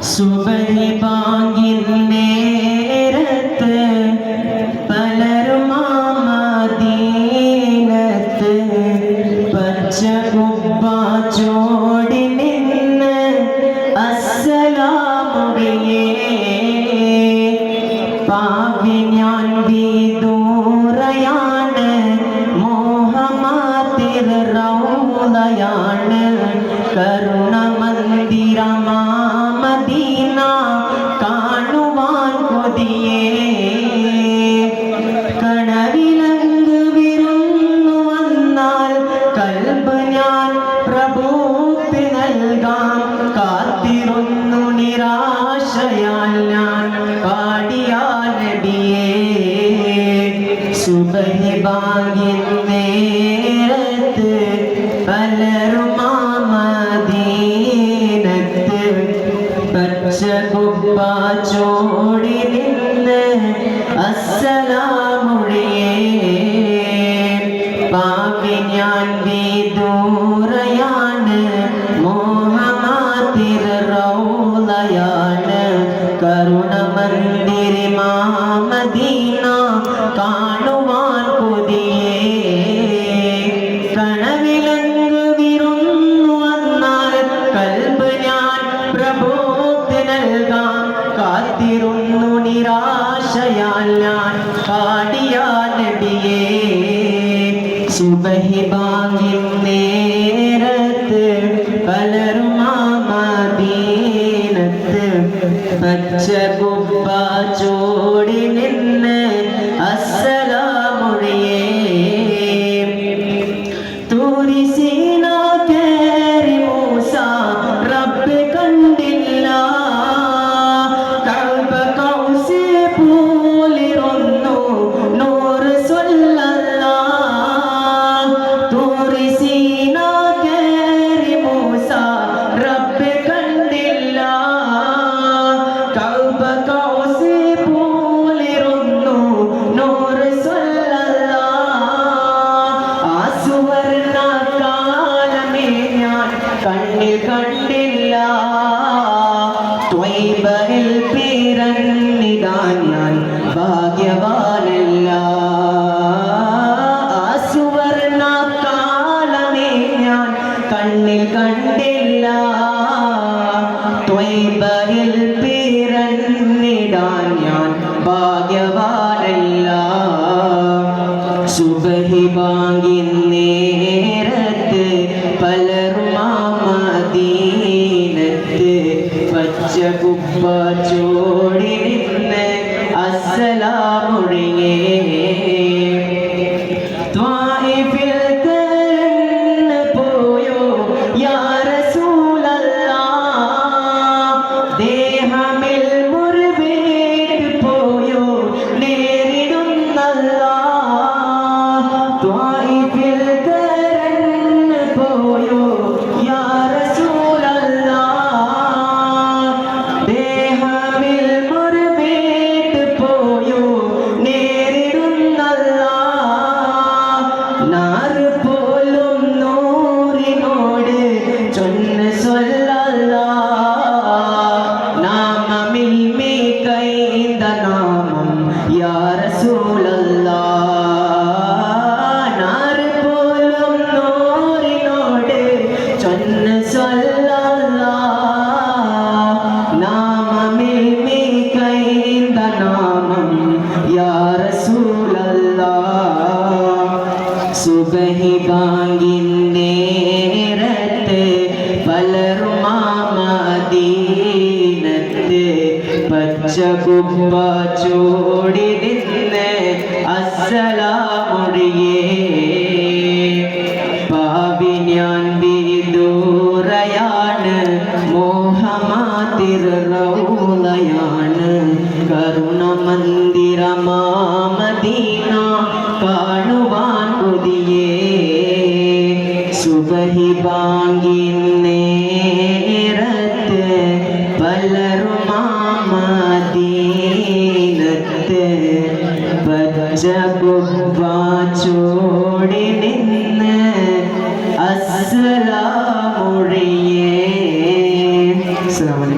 സുബഹി ബാങ്കിൻ നേരത്ത് പലരും മദീനത്ത് പച്ച കുബ്ബ ചോടി നിന്ന് അസ്സലാമുറിയേ പാവി ഞാൻ വിദൂരയാണ് മോഹമാതിർ റൗളയാണ് കരുണമന്ദിരമാ മദീന കാണുവാൻ കൊതിയേ കണവിലങ്ക് വിരുന്നു വന്നാൽ കൽബ് ഞാൻ പ്രഭുക്ക് നൽകാം കാത്തിരുന്നു നിരാശയാൽ ഞാൻ പാടിയാ നബിയേ സുബഹി ബാങ്കിൻ നേരത്ത് പലരും മദീനത്ത് പച്ച കുബ്ബ ചോടി നിന്ന് അസ്സലാമുറിയേ പാവി ഞാൻ വിദൂരയാണ് മോഹമാതിർ റൗളയാണ് കരുണമന്ദിരമാ മദീന കാണുവാൻ കൊതിയേ കണവിലങ്ക് വിരുന്നു വന്നാൽ കൽബ് ഞാൻ പ്രഭുക്ക് നൽകാം കാത്തിരുന്നു നിരാശയാൽ ഞാൻ പാടിയാ നബിയേ സുബഹി ബാങ്കിൻ നേരത്ത് പലരും മദീനത്ത് പച്ച കുബ്ബ ചോടി നിന്ന് അസ്സലാമുറിയേ തൂരി സീന കേറി മൂസ റബ്ബ് കണ്ടില്ല കഅബ കൗസി പൂലിരുന്നു നൂർ സ്വല്ലല്ലാഹ് തൂരി സീന കേറി മൂസ റബ്ബ് കണ്ടില്ല കഅബ കൗസി പൂലിരുന്നു നൂർ സ്വല്ലല്ലാഹ് ആ സുവർണ കാലമേ ഞാൻ കണ്ണിൽ കണ്ടില്ല ത്വയ്ബയിൽ പിറന്നിടാൻ ഞാൻ ഭാഗ്യവാനല്ല ആ സുവർണ കാലമേ ഞാൻ കണ്ണിൽ കണ്ടില്ല ത്വയ്ബയിൽ പിറന്നിടാൻ ഞാൻ ഭാഗ്യവാനല്ല സുബഹി ബാങ്കിൻ നേരത്ത് പലരും മദീനത്ത് പച്ച കുബ്ബ ചോടി നിന്ന് അസ്സലാമുറിയേ ത്വായിഫിൽ കടന്ന് പോയോ യാ റസൂലല്ലാഹ് ദേഹമിൽ മുറിവേറ്റ് പോയോ നേരിടുന്നല്ലാഹ് ത്വായിഫിൽ കടന്ന് പോയോ യാ റസൂലല്ലാഹ് ദേഹമിൽ മുറിവേറ്റ് പോയോ നേരിടുന്നല്ലാഹ് നാറ് പോലും നൂറിനോട് ചൊന്ന് സ്വല്ലല്ലാഹ് നാമമിൽ മേ കൈന്ദ നാമം യാ റസൂലല്ലാഹ് നാറ് പോലും നൂറിനോട് ചൊന്ന് സ്വല്ലല്ലാഹ് നാമമിൽ മേ കൈന്ദ നാമം യാ റസൂലല്ലാഹ് സുബഹി ബാങ്കിൻ നേരത്ത് പലരും മദീനത്ത് പച്ച കുബ്ബ ചോടി നിന്ന് അസ്സലാമുറിയേ പാവി ഞാൻ വിദൂരയാണ് മോഹമാതിർ റൗളയാണ് കരുണമന്ദിരമാ മദീന കാണുവാൻ കൊതിയേ സുബഹി ബാങ്കിൻ നേരത്ത് പലരും മദീനത്ത് പച്ച കുബ്ബ ചോടി നിന്ന് അസ്സലാമുറിയേ. അസ്സലാമു അലൈക്കും.